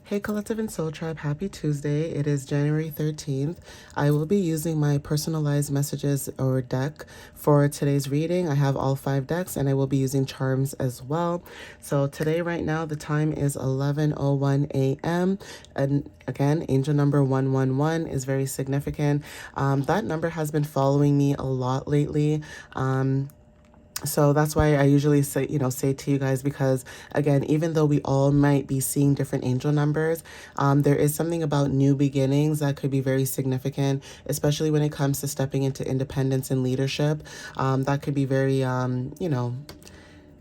Hey Collective and Soul Tribe, happy Tuesday. It is January 13th. I will be using my personalized messages or deck for today's reading. I have all 5 decks and I will be using charms as well. So today, right now, the time is 11:01 a.m. And again, angel number 111 is very significant. That number has been following me a lot lately. So that's why I usually say to you guys, because again, even though we all might be seeing different angel numbers, there is something about new beginnings that could be very significant, especially when it comes to stepping into independence and leadership. That could be very,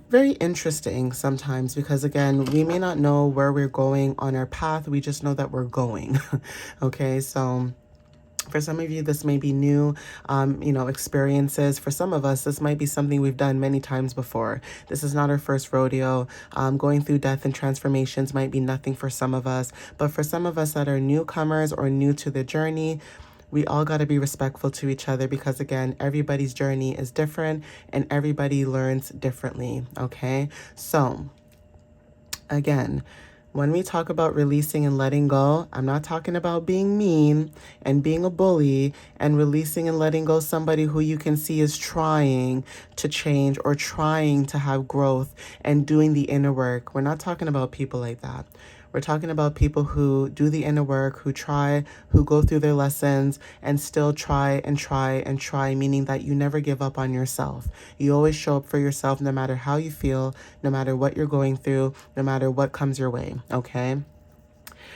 very interesting sometimes, because again, we may not know where we're going on our path. We just know that we're going. Okay, so for some of you, this may be new, experiences. For some of us, this might be something we've done many times before. This is not our first rodeo. Going through death and transformations might be nothing for some of us. But for some of us that are newcomers or new to the journey, we all got to be respectful to each other, because again, everybody's journey is different and everybody learns differently. Okay, so again, when we talk about releasing and letting go, I'm not talking about being mean and being a bully and releasing and letting go somebody who you can see is trying to change or trying to have growth and doing the inner work. We're not talking about people like that. We're talking about people who do the inner work, who try, who go through their lessons and still try and try and try, meaning that you never give up on yourself. You always show up for yourself, no matter how you feel, no matter what you're going through, no matter what comes your way, okay?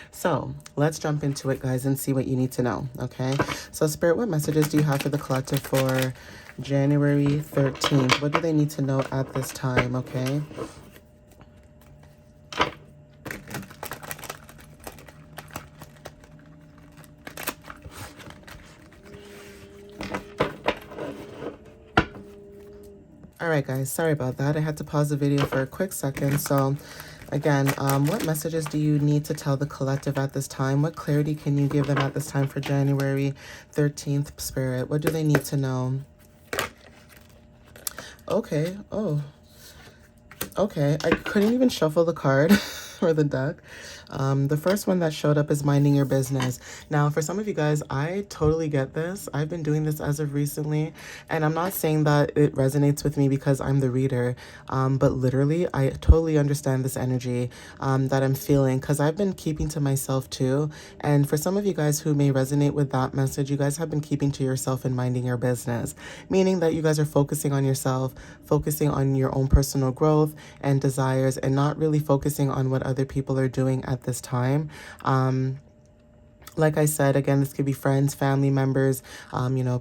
So let's jump into it, guys, and see what you need to know, okay? So Spirit, what messages do you have for the collective for January 13th? What do they need to know at this time, okay? All right, guys, sorry about that. I had to pause the video for a quick second. So again, what messages do you need to tell the collective at this time? What clarity can you give them at this time for January 13th, Spirit? What do they need to know? Okay. Oh, okay. I couldn't even shuffle the card or the deck. The first one that showed up is minding your business. Now, for some of you guys, I totally get this. I've been doing this as of recently, and I'm not saying that it resonates with me because I'm the reader, but literally, I totally understand this energy that I'm feeling, because I've been keeping to myself too. And for some of you guys who may resonate with that message, you guys have been keeping to yourself and minding your business, meaning that you guys are focusing on yourself, focusing on your own personal growth and desires, and not really focusing on what other people are doing at this time. Like I said, again, this could be friends, family members,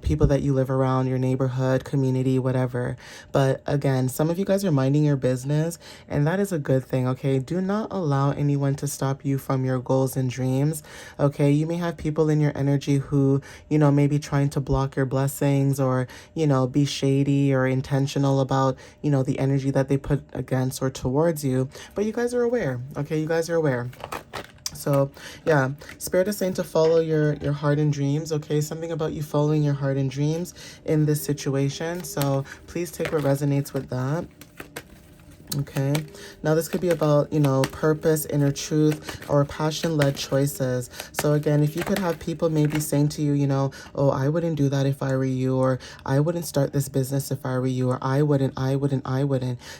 people that you live around, your neighborhood, community, whatever. But again, some of you guys are minding your business, and that is a good thing, okay? Do not allow anyone to stop you from your goals and dreams, okay? You may have people in your energy who, may be trying to block your blessings, or, be shady or intentional about, the energy that they put against or towards you. But you guys are aware, okay? You guys are aware. So yeah, Spirit is saying to follow your heart and dreams, okay? Something about you following your heart and dreams in this situation. So please take what resonates with that. Okay, now this could be about, purpose, inner truth, or passion-led choices. So again, if you could have people maybe saying to you, oh, I wouldn't do that if I were you, or I wouldn't start this business if I were you, or I wouldn't.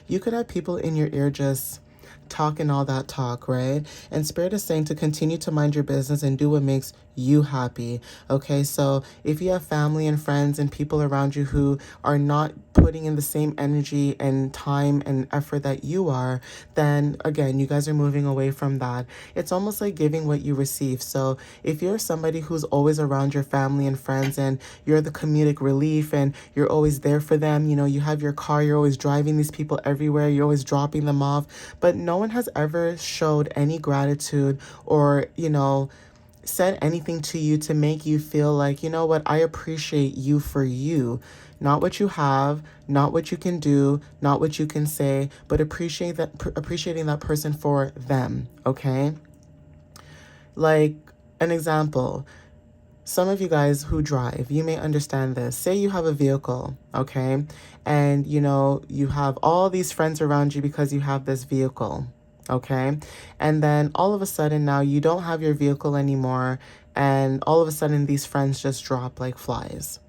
You could have people in your ear just talking all that talk, right? And Spirit is saying to continue to mind your business and do what makes you happy. Okay, so if you have family and friends and people around you who are not putting in the same energy and time and effort that you are, then again, you guys are moving away from that. It's almost like giving what you receive. So if you're somebody who's always around your family and friends, and you're the comedic relief and you're always there for them, you have your car, you're always driving these people everywhere, you're always dropping them off, but no one has ever showed any gratitude or, said anything to you to make you feel like, what, I appreciate you for you. Not what you have, not what you can do, not what you can say, but appreciating that person for them, okay? Like an example, some of you guys who drive, you may understand this. Say you have a vehicle, okay? And, you have all these friends around you because you have this vehicle. Okay. And then all of a sudden now you don't have your vehicle anymore. And all of a sudden these friends just drop like flies.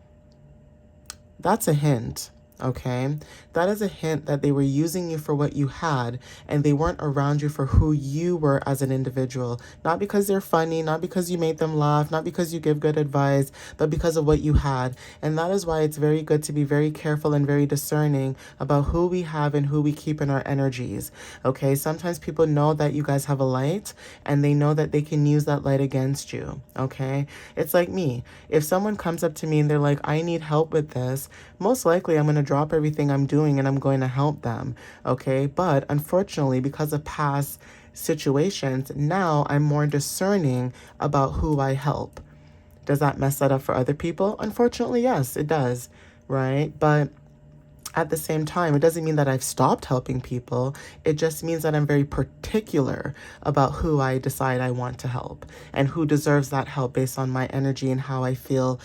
That's a hint, okay? That is a hint that they were using you for what you had and they weren't around you for who you were as an individual. Not because they're funny, not because you made them laugh, not because you give good advice, but because of what you had. And that is why it's very good to be very careful and very discerning about who we have and who we keep in our energies, okay? Sometimes people know that you guys have a light and they know that they can use that light against you, okay? It's like me. If someone comes up to me and they're like, I need help with this, most likely I'm going to drop everything I'm doing and I'm going to help them. Okay. But unfortunately, because of past situations, now I'm more discerning about who I help. Does that mess that up for other people? Unfortunately, yes, it does. Right. But at the same time, it doesn't mean that I've stopped helping people. It just means that I'm very particular about who I decide I want to help and who deserves that help based on my energy and how I feel,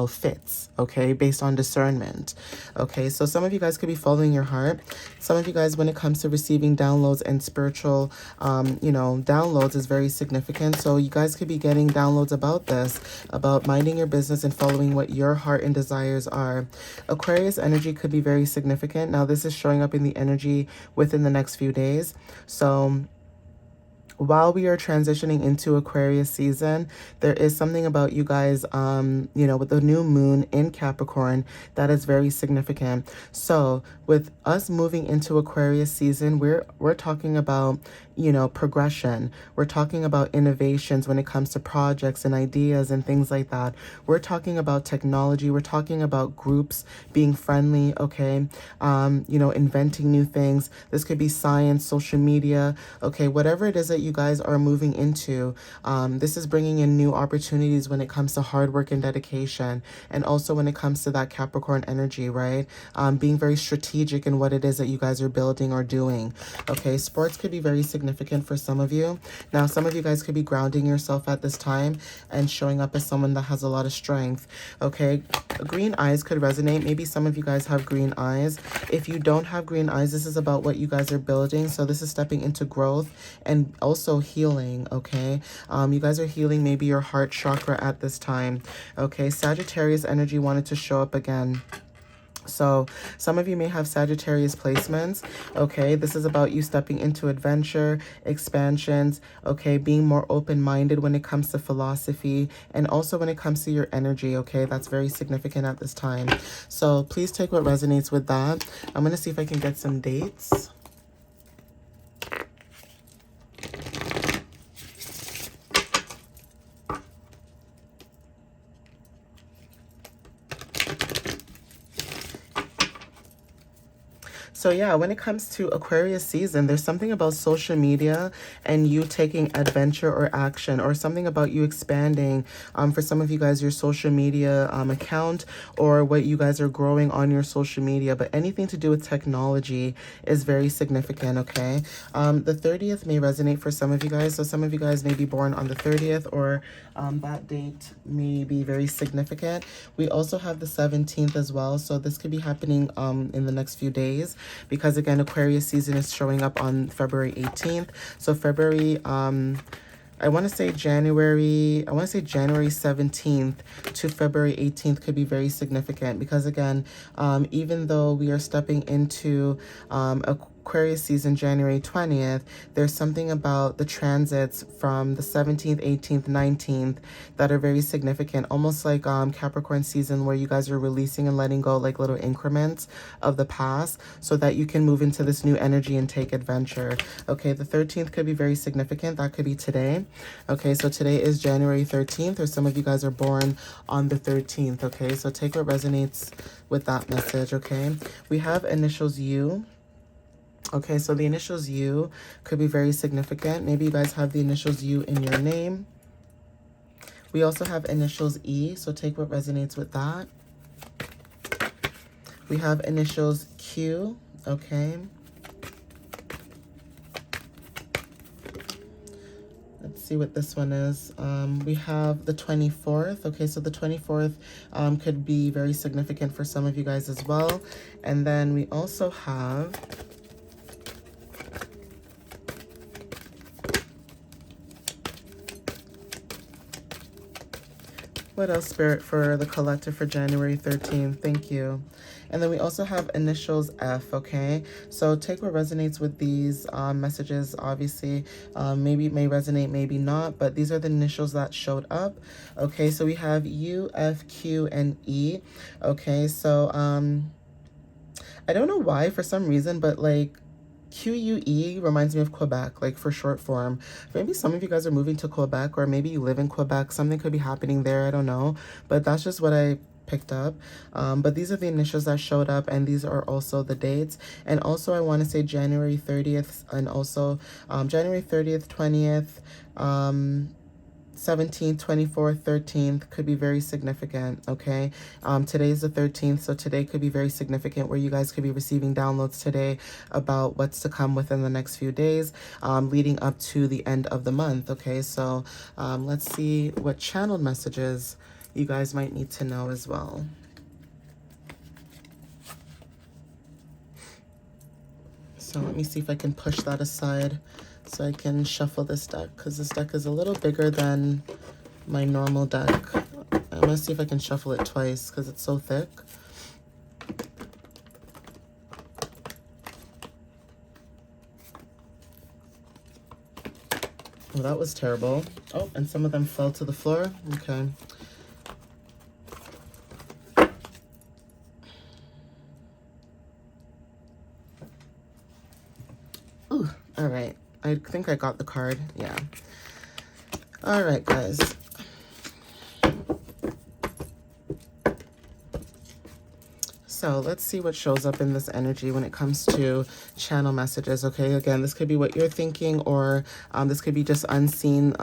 fits, okay, based on discernment. Okay, so some of you guys could be following your heart. Some of you guys, when it comes to receiving downloads and spiritual, downloads is very significant. So you guys could be getting downloads about this, about minding your business and following what your heart and desires are. Aquarius energy could be very significant. Now, this is showing up in the energy within the next few days. So while we are transitioning into Aquarius season, there is something about you guys, with the new moon in Capricorn that is very significant. So with us moving into Aquarius season, we're talking about, progression. We're talking about innovations when it comes to projects and ideas and things like that. We're talking about technology. We're talking about groups being friendly, okay? Inventing new things. This could be science, social media, okay? Whatever it is that you guys are moving into, this is bringing in new opportunities when it comes to hard work and dedication. And also when it comes to that Capricorn energy, right? Being very strategic in what it is that you guys are building or doing. Okay, sports could be very significant for some of you. Now, some of you guys could be grounding yourself at this time and showing up as someone that has a lot of strength. Okay, green eyes could resonate. Maybe some of you guys have green eyes. If you don't have green eyes, this is about what you guys are building. So this is stepping into growth and also healing, okay? You guys are healing maybe your heart chakra at this time. Okay, Sagittarius energy wanted to show up again. So some of you may have Sagittarius placements, okay? This is about you stepping into adventure, expansions, okay? Being more open-minded when it comes to philosophy and also when it comes to your energy, okay? That's very significant at this time. So please take what resonates with that. I'm going to see if I can get some dates. So yeah, when it comes to Aquarius season, there's something about social media and you taking adventure or action, or something about you expanding, for some of you guys, your social media account, or what you guys are growing on your social media. But anything to do with technology is very significant, okay? The 30th may resonate for some of you guys. So some of you guys may be born on the 30th, or that date may be very significant. We also have the 17th as well. So this could be happening in the next few days, because again, Aquarius season is showing up on February 18th. So February, I want to say January 17th to February 18th could be very significant, because again, even though we are stepping into Aquarius season January 20th, there's something about the transits from the 17th, 18th, 19th that are very significant, almost like Capricorn season, where you guys are releasing and letting go like little increments of the past so that you can move into this new energy and take adventure. Okay, the 13th could be very significant. That could be today. Okay, so today is January 13th, or some of you guys are born on the 13th. Okay, so take what resonates with that message. Okay, we have initials U. Okay, so the initials U could be very significant. Maybe you guys have the initials U in your name. We also have initials E, so take what resonates with that. We have initials Q, okay. Let's see what this one is. We have the 24th. Okay, so the 24th could be very significant for some of you guys as well. And then we also have What else, Spirit, for the collective for January 13th? Thank you. And then we also have initials F, okay? So take what resonates with these messages. Obviously, maybe it may resonate, maybe not, but these are the initials that showed up. Okay, so we have U, F, Q, and E. Okay, so I don't know why, for some reason, but like QUE reminds me of Quebec, like for short form. Maybe some of you guys are moving to Quebec, or maybe you live in Quebec. Something could be happening there. I don't know. But that's just what I picked up. But these are the initials that showed up, and these are also the dates. And also, I want to say January 30th, and also January 30th, 20th. 17th, 24th, 13th could be very significant, okay? Today is the 13th, so today could be very significant where you guys could be receiving downloads today about what's to come within the next few days, leading up to the end of the month, okay? So let's see what channeled messages you guys might need to know as well. So let me see if I can push that aside so I can shuffle this deck, because this deck is a little bigger than my normal deck. I'm going to see if I can shuffle it twice because it's so thick. Oh, that was terrible. Oh, and some of them fell to the floor. Okay. Ooh, all right. I think I got the card. Yeah. All right, guys. So let's see what shows up in this energy when it comes to channel messages, okay? Again, this could be what you're thinking, or this could be just unseen,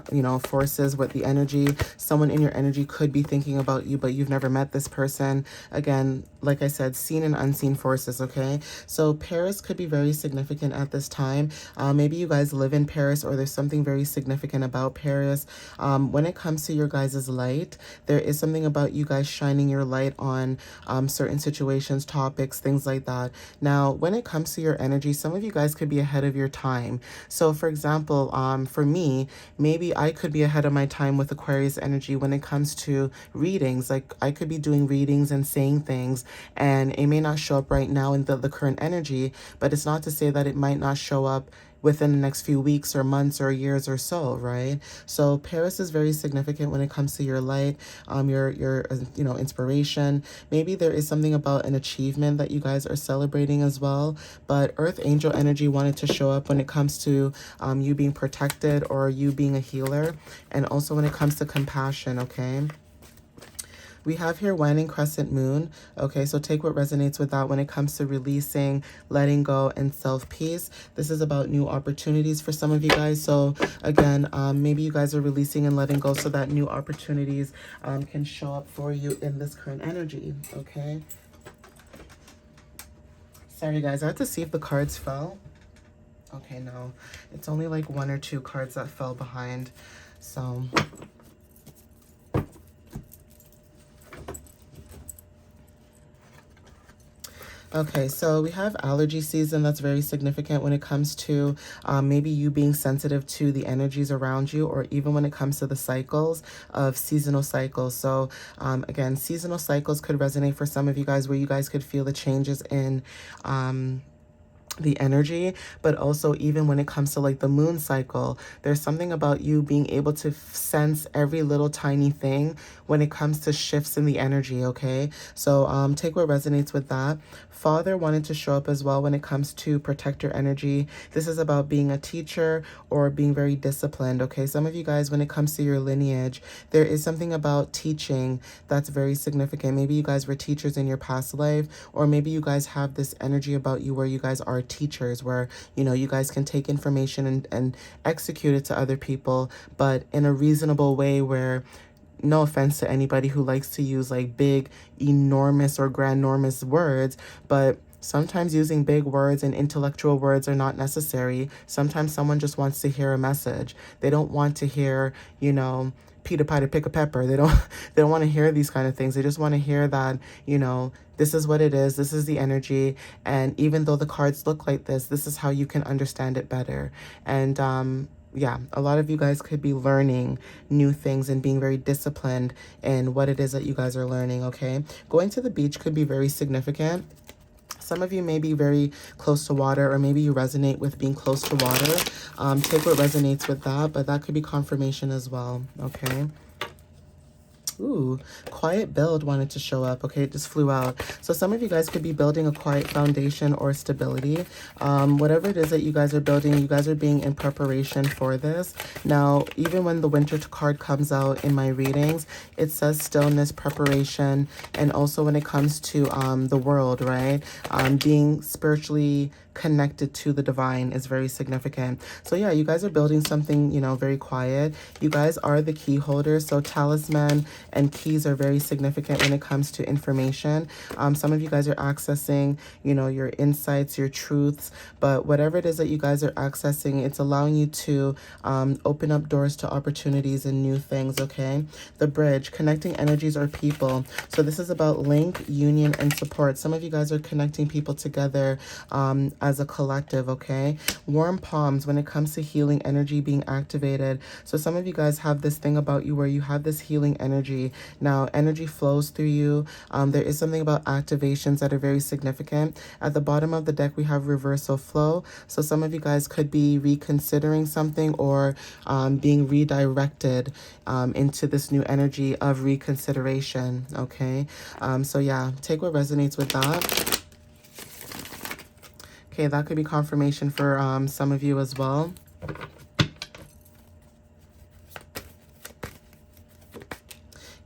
forces with the energy. Someone in your energy could be thinking about you, but you've never met this person. Again, like I said, seen and unseen forces, okay? So Paris could be very significant at this time. Maybe you guys live in Paris, or there's something very significant about Paris. When it comes to your guys' light, there is something about you guys shining your light on certain situations, topics, things like that. Now, when it comes to your energy, some of you guys could be ahead of your time. So for example, for me, maybe I could be ahead of my time with Aquarius energy when it comes to readings. Like I could be doing readings and saying things, and it may not show up right now in the current energy, but it's not to say that it might not show up within the next few weeks or months or years or so, right? So Paris is very significant when it comes to your light, your inspiration. Maybe there is something about an achievement that you guys are celebrating as well. But Earth Angel energy wanted to show up when it comes to you being protected or you being a healer, and also when it comes to compassion, okay? We have here waning crescent moon. Okay, so take what resonates with that when it comes to releasing, letting go, and self-peace. This is about new opportunities for some of you guys. So again, maybe you guys are releasing and letting go so that new opportunities can show up for you in this current energy, okay? Sorry, guys, I had to see if the cards fell. Okay, no. It's only like one or two cards that fell behind. So okay, so we have allergy season. That's very significant when it comes to maybe you being sensitive to the energies around you, or even when it comes to the cycles of seasonal cycles. So again, seasonal cycles could resonate for some of you guys, where you guys could feel the changes in the energy, but also even when it comes to like the moon cycle, there's something about you being able to sense every little tiny thing when it comes to shifts in the energy, okay? So take what resonates with that. Father wanted to show up as well when it comes to protector energy. This is about being a teacher or being very disciplined, okay? Some of you guys, when it comes to your lineage, there is something about teaching that's very significant. Maybe you guys were teachers in your past life, or maybe you guys have this energy about you where you guys are teachers, where you guys can take information and execute it to other people, but in a reasonable way, where, no offense to anybody who likes to use like big, enormous or grandnormous words, but sometimes using big words and intellectual words are not necessary. Sometimes someone just wants to hear a message. They don't want to hear, Peter Piper pick a pepper. They don't want to hear these kind of things. They just want to hear that, this is what it is. This is the energy. And even though the cards look like this is how you can understand it better. And yeah, a lot of you guys could be learning new things and being very disciplined in what it is that you guys are learning, okay? Going to the beach could be very significant. Some of you may be very close to water, or maybe you resonate with being close to water. Take what resonates with that, but that could be confirmation as well, okay? Ooh, quiet build wanted to show up. Okay, it just flew out. So some of you guys could be building a quiet foundation or stability. Whatever it is that you guys are building, you guys are being in preparation for this. Now, even when the winter card comes out in my readings, it says stillness, preparation, and also when it comes to the world, right? Being spiritually connected to the divine is very significant. So yeah, you guys are building something, you know, very quiet. You guys are the key holders. So talisman and keys are very significant when it comes to information. Some of you guys are accessing, you know, your insights, your truths, but whatever it is that you guys are accessing, it's allowing you to open up doors to opportunities and new things, okay? The bridge, connecting energies or people. So this is about link, union, and support. Some of you guys are connecting people together as a collective, okay? Warm palms when it comes to healing energy being activated. So some of you guys have this thing about you where you have this healing energy. Now, energy flows through you. There is something about activations that are very significant. At the bottom of the deck, we have reversal flow. So some of you guys could be reconsidering something or being redirected into this new energy of reconsideration, okay? So yeah, take what resonates with that. Okay, that could be confirmation for some of you as well.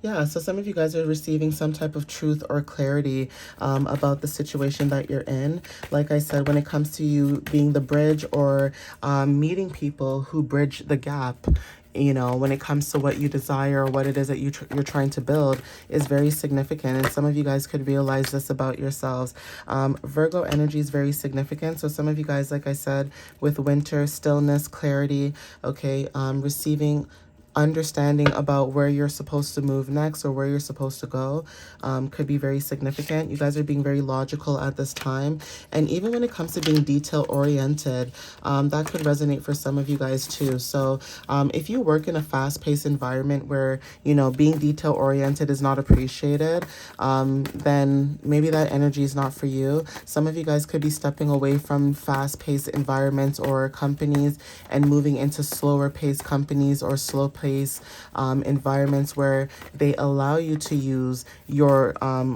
Yeah, so some of you guys are receiving some type of truth or clarity about the situation that you're in. Like I said, when it comes to you being the bridge or meeting people who bridge the gap, you know, when it comes to what you desire or what it is that you're trying to build is very significant. And some of you guys could realize this about yourselves. Virgo energy is very significant. So some of you guys, like I said, with winter, stillness, clarity, okay, receiving understanding about where you're supposed to move next or where you're supposed to go could be very significant. You guys are being very logical at this time. And even when it comes to being detail oriented, that could resonate for some of you guys too. So if you work in a fast-paced environment where, you know, being detail oriented is not appreciated, then maybe that energy is not for you. Some of you guys could be stepping away from fast-paced environments or companies and moving into slower-paced companies or slow-paced environments where they allow you to use your,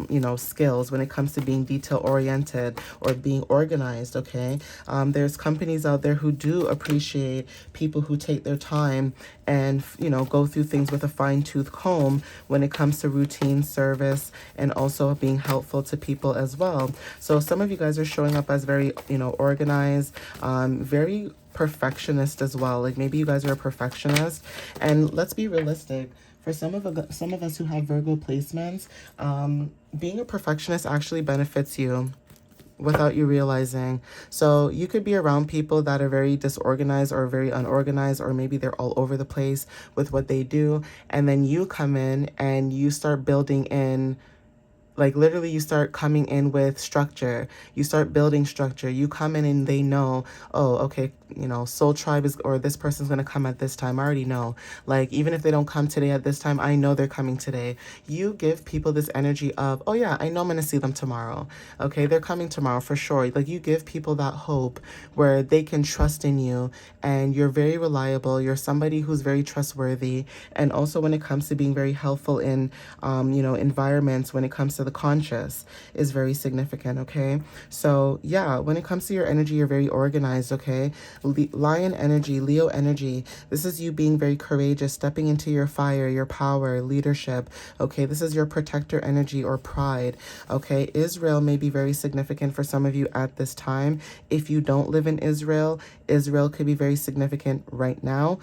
you know, skills when it comes to being detail-oriented or being organized, okay? There's companies out there who do appreciate people who take their time and, you know, go through things with a fine-tooth comb when it comes to routine service and also being helpful to people as well. So some of you guys are showing up as very, you know, organized, very perfectionist as well. Like maybe you guys are a perfectionist. And let's be realistic. For some of us who have Virgo placements, being a perfectionist actually benefits you without you realizing. So you could be around people that are very disorganized or very unorganized, or maybe they're all over the place with what they do. And then you come in and you start building in, like literally you start coming in with structure. You start building structure. You come in and they know, oh, okay, you know, Soul Tribe is, or this person's going to come at this time. I already know. Like, even if they don't come today at this time, I know they're coming today. You give people this energy of, oh yeah, I know I'm going to see them tomorrow. Okay, they're coming tomorrow for sure. Like, you give people that hope where they can trust in you and you're very reliable. You're somebody who's very trustworthy. And also when it comes to being very helpful in, you know, environments, when it comes to the conscious is very significant, okay? So yeah, when it comes to your energy, you're very organized, okay? Lion energy, Leo energy, this is you being very courageous, stepping into your fire, your power, leadership, okay? This is your protector energy or pride, okay? Israel may be very significant for some of you at this time. If you don't live in Israel, Israel could be very significant right now.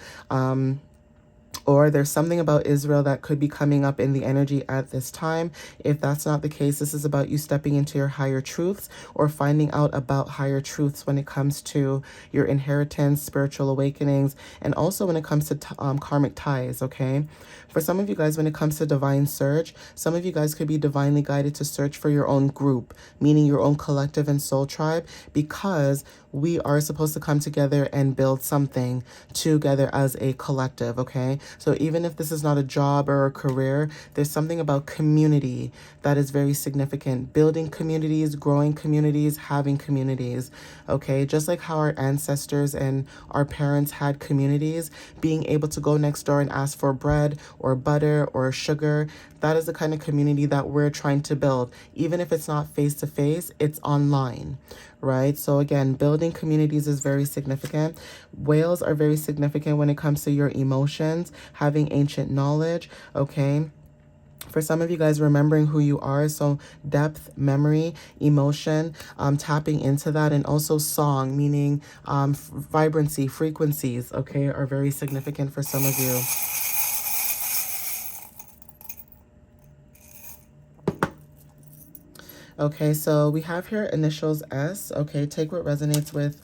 Or there's something about Israel that could be coming up in the energy at this time. If that's not the case, this is about you stepping into your higher truths or finding out about higher truths when it comes to your inheritance, spiritual awakenings, and also when it comes to karmic ties, okay? For some of you guys, when it comes to divine search, some of you guys could be divinely guided to search for your own group, meaning your own collective and soul tribe, because we are supposed to come together and build something together as a collective, okay? So even if this is not a job or a career, there's something about community that is very significant. Building communities, growing communities, having communities, okay? Just like how our ancestors and our parents had communities, being able to go next door and ask for bread or butter or sugar, that is the kind of community that we're trying to build. Even if it's not face to face, it's online, right? So again, building communities is very significant. Whales are very significant when it comes to your emotions, having ancient knowledge, okay? For some of you guys, remembering who you are, so depth, memory, emotion, tapping into that, and also song, meaning vibrancy, frequencies, okay, are very significant for some of you. Okay, so we have here initials S. Okay, take what resonates with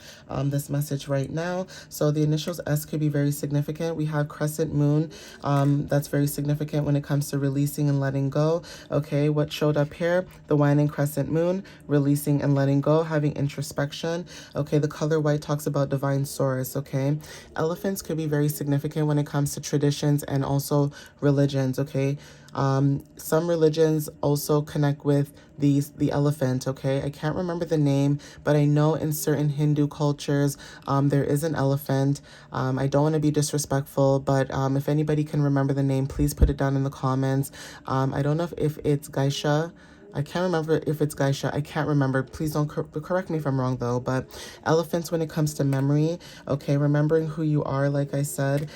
this message right now. So the initials S could be very significant. We have crescent moon. That's very significant when it comes to releasing and letting go. Okay, what showed up here? The waning crescent moon, releasing and letting go, having introspection. Okay, the color white talks about divine source. Okay, elephants could be very significant when it comes to traditions and also religions. Okay, some religions also connect with the elephant, okay? I can't remember the name, but I know in certain Hindu cultures, there is an elephant. I don't want to be disrespectful, but if anybody can remember the name, please put it down in the comments. I don't know if it's Gaisha. I can't remember if it's Gaisha. I can't remember. Please don't correct me if I'm wrong, though. But elephants, when it comes to memory, okay, remembering who you are, like I said,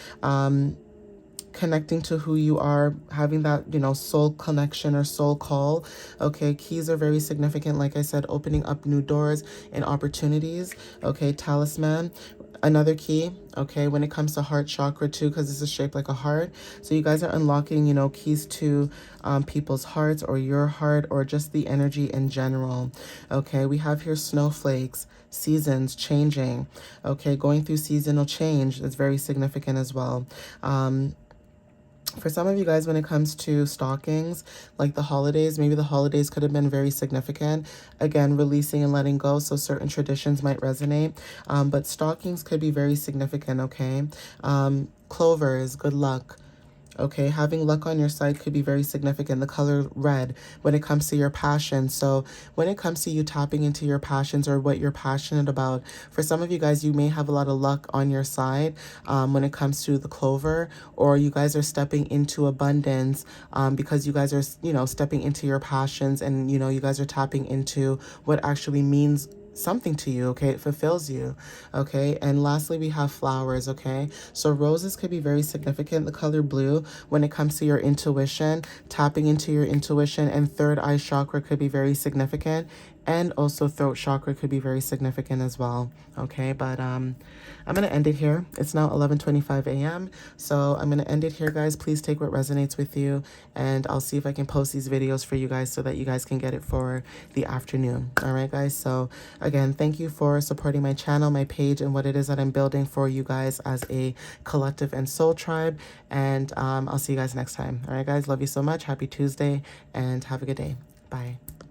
connecting to who you are, having that, soul connection or soul call. Okay, keys are very significant. Like I said, opening up new doors and opportunities. Okay, talisman, another key. Okay, when it comes to heart chakra too, because this is shaped like a heart. So you guys are unlocking, keys to people's hearts or your heart or just the energy in general. Okay, we have here snowflakes, seasons changing. Okay, going through seasonal change is very significant as well. For some of you guys, when it comes to stockings, like the holidays, maybe the holidays could have been very significant. Again, releasing and letting go, so certain traditions might resonate. But stockings could be very significant, okay? Clovers, good luck. Okay, having luck on your side could be very significant. The color red when it comes to your passion. So when it comes to you tapping into your passions or what you're passionate about, for some of you guys, you may have a lot of luck on your side when it comes to the clover, or you guys are stepping into abundance because you guys are, stepping into your passions, and, you guys are tapping into what actually means something to you, okay? It fulfills you, okay? And lastly, we have flowers, okay? So roses could be very significant. The color blue when it comes to your intuition, tapping into your intuition, and third eye chakra could be very significant. And also throat chakra could be very significant as well, okay? But I'm going to end it here. It's now 11:25 a.m. So I'm going to end it here, guys. Please take what resonates with you, and I'll see if I can post these videos for you guys so that you guys can get it for the afternoon. All right, guys? So again, thank you for supporting my channel, my page, and what it is that I'm building for you guys as a collective and soul tribe. And I'll see you guys next time. All right, guys? Love you so much. Happy Tuesday, and have a good day. Bye.